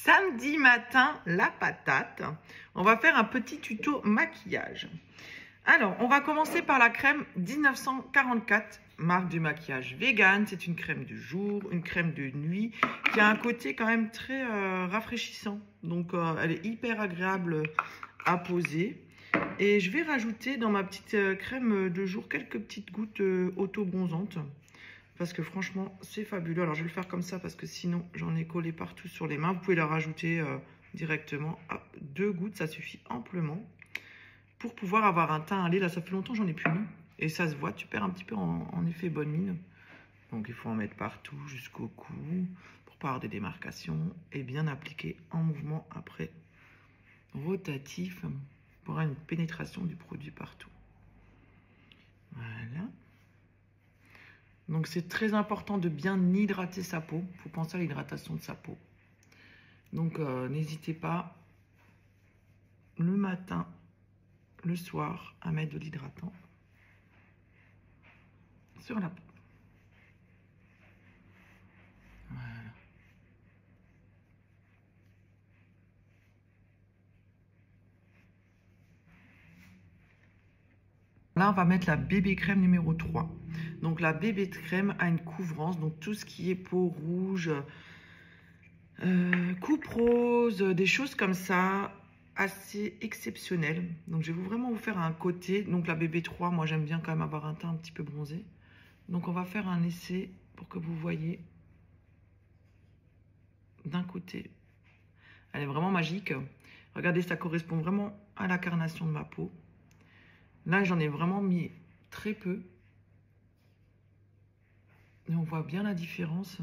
Samedi matin, la patate. On va faire un petit tuto maquillage. Alors, on va commencer par la crème 1944, marque du maquillage vegan. C'est une crème de jour, une crème de nuit qui a un côté quand même très rafraîchissant. Donc, elle est hyper agréable à poser. Et je vais rajouter dans ma petite crème de jour quelques petites gouttes auto-bronzantes. Parce que franchement, c'est fabuleux. Alors, je vais le faire comme ça parce que sinon, j'en ai collé partout sur les mains. Vous pouvez la rajouter directement. Hop, 2 gouttes, ça suffit amplement pour pouvoir avoir un teint à lait. Là, ça fait longtemps que j'en ai plus mis. Et ça se voit, tu perds un petit peu en effet bonne mine. Donc, il faut en mettre partout jusqu'au cou pour pas avoir des démarcations. Et bien appliquer en mouvement après rotatif pour avoir une pénétration du produit partout. Voilà. Donc, c'est très important de bien hydrater sa peau. Il faut penser à l'hydratation de sa peau. Donc, n'hésitez pas le matin, le soir, à mettre de l'hydratant sur la peau. Voilà. Là, on va mettre la bébé crème numéro 3. Donc, la bébé crème a une couvrance. Donc, tout ce qui est peau rouge, coupe rose, des choses comme ça, assez exceptionnelles. Donc, je vais vraiment vous faire un côté. Donc, la bébé 3, moi, j'aime bien quand même avoir un teint un petit peu bronzé. Donc, on va faire un essai pour que vous voyez d'un côté. Elle est vraiment magique. Regardez, ça correspond vraiment à la carnation de ma peau. Là, j'en ai vraiment mis très peu. Et on voit bien la différence.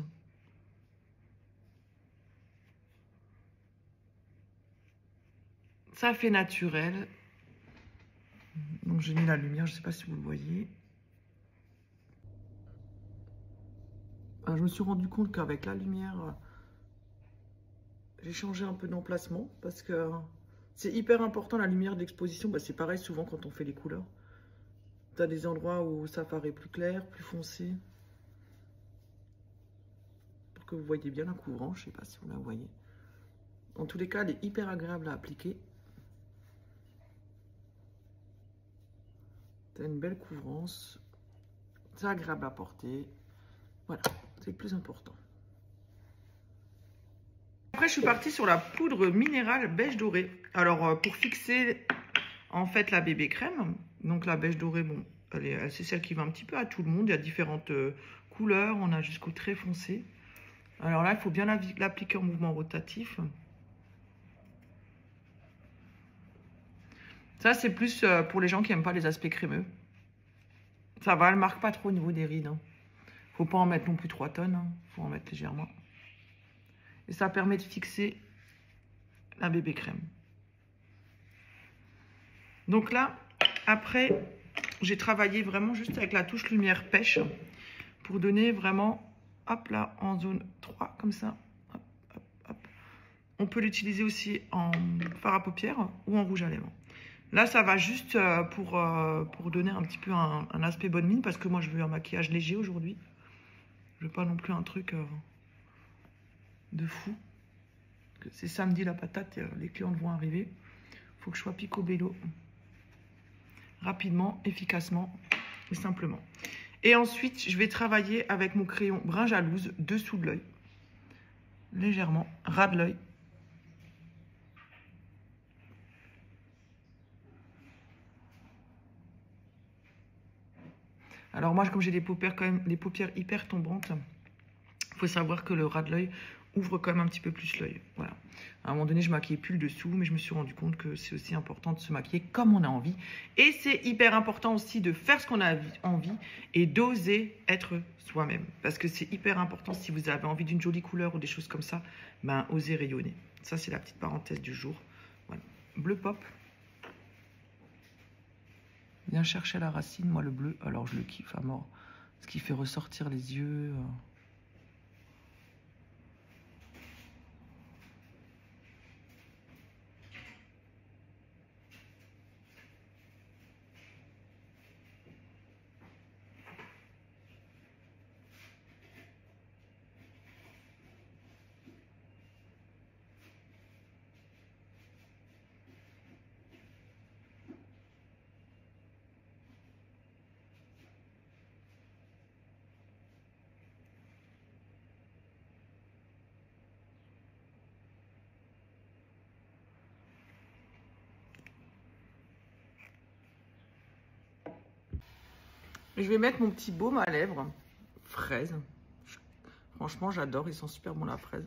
Ça fait naturel. Donc, j'ai mis la lumière, je ne sais pas si vous le voyez. Alors, je me suis rendu compte qu'avec la lumière, j'ai changé un peu d'emplacement parce que c'est hyper important la lumière d'exposition. Bah, c'est pareil souvent quand on fait les couleurs. Tu as des endroits où ça paraît plus clair, plus foncé. Pour que vous voyez bien la couvrance, je ne sais pas si vous la voyez. En tous les cas, elle est hyper agréable à appliquer. Tu as une belle couvrance. C'est agréable à porter. Voilà, c'est le plus important. Après, je suis partie sur la poudre minérale beige doré. Alors, pour fixer en fait la bébé crème, donc la beige dorée, bon, c'est celle qui va un petit peu à tout le monde. Il y a différentes couleurs, on a jusqu'au très foncé. Alors là, il faut bien l'appliquer en mouvement rotatif. Ça, c'est plus pour les gens qui n'aiment pas les aspects crémeux. Ça va, elle ne marque pas trop au niveau des rides. Faut pas en mettre non plus 3 tonnes, faut en mettre légèrement. Et ça permet de fixer la bébé crème. Donc là, après, j'ai travaillé vraiment juste avec la touche lumière pêche pour donner vraiment, hop là, en zone 3, comme ça. Hop, hop, hop. On peut l'utiliser aussi en fard à paupières ou en rouge à lèvres. Là, ça va juste pour donner un petit peu un aspect bonne mine parce que moi, je veux un maquillage léger aujourd'hui. Je veux pas non plus un truc de fou. C'est samedi la patate, les clients vont arriver. Il faut que je sois picobello. Rapidement, efficacement et simplement. Et ensuite, je vais travailler avec mon crayon brun jalouse dessous de l'œil. Légèrement, ras de l'œil. Alors moi, comme j'ai des paupières quand même, des paupières hyper tombantes, il faut savoir que le ras de l'œil ouvre quand même un petit peu plus l'œil. Voilà. À un moment donné, je maquillais plus le dessous, mais je me suis rendu compte que c'est aussi important de se maquiller comme on a envie. Et c'est hyper important aussi de faire ce qu'on a envie et d'oser être soi-même. Parce que c'est hyper important si vous avez envie d'une jolie couleur ou des choses comme ça, ben osez rayonner. Ça, c'est la petite parenthèse du jour. Voilà. Bleu pop. Bien chercher la racine, moi le bleu, alors je le kiffe à mort. Ce qui fait ressortir les yeux. Je vais mettre mon petit baume à lèvres, fraise. Franchement, j'adore, ils sont super bons la fraise.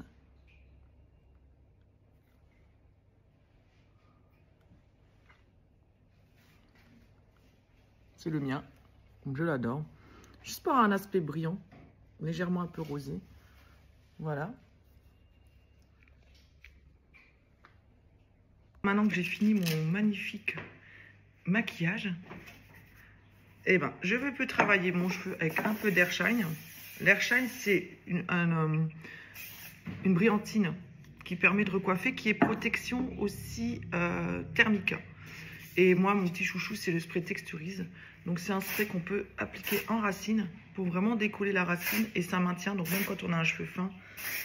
C'est le mien, je l'adore. Juste pour un aspect brillant, légèrement un peu rosé. Voilà. Maintenant que j'ai fini mon magnifique maquillage, eh ben, je peux travailler mon cheveu avec un peu d'Airshine. L'Airshine, c'est une brillantine qui permet de recoiffer, qui est protection aussi thermique. Et moi, mon petit chouchou, c'est le spray Texturize. Donc, c'est un spray qu'on peut appliquer en racine pour vraiment décoller la racine et ça maintient. Donc, même quand on a un cheveu fin,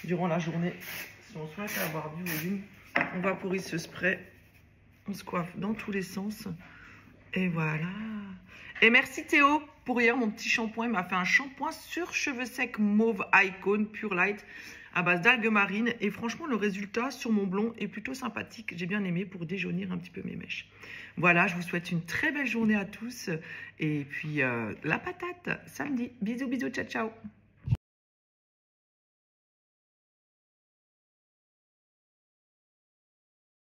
durant la journée, si on souhaite avoir du volume, on vaporise ce spray. On se coiffe dans tous les sens. Et voilà. Et merci Théo pour hier, mon petit shampoing. Il m'a fait un shampoing sur cheveux secs mauve Icon Pure Light à base d'algues marines. Et franchement, le résultat sur mon blond est plutôt sympathique. J'ai bien aimé pour déjaunir un petit peu mes mèches. Voilà, je vous souhaite une très belle journée à tous. Et puis, la patate, samedi. Bisous, bisous, ciao, ciao.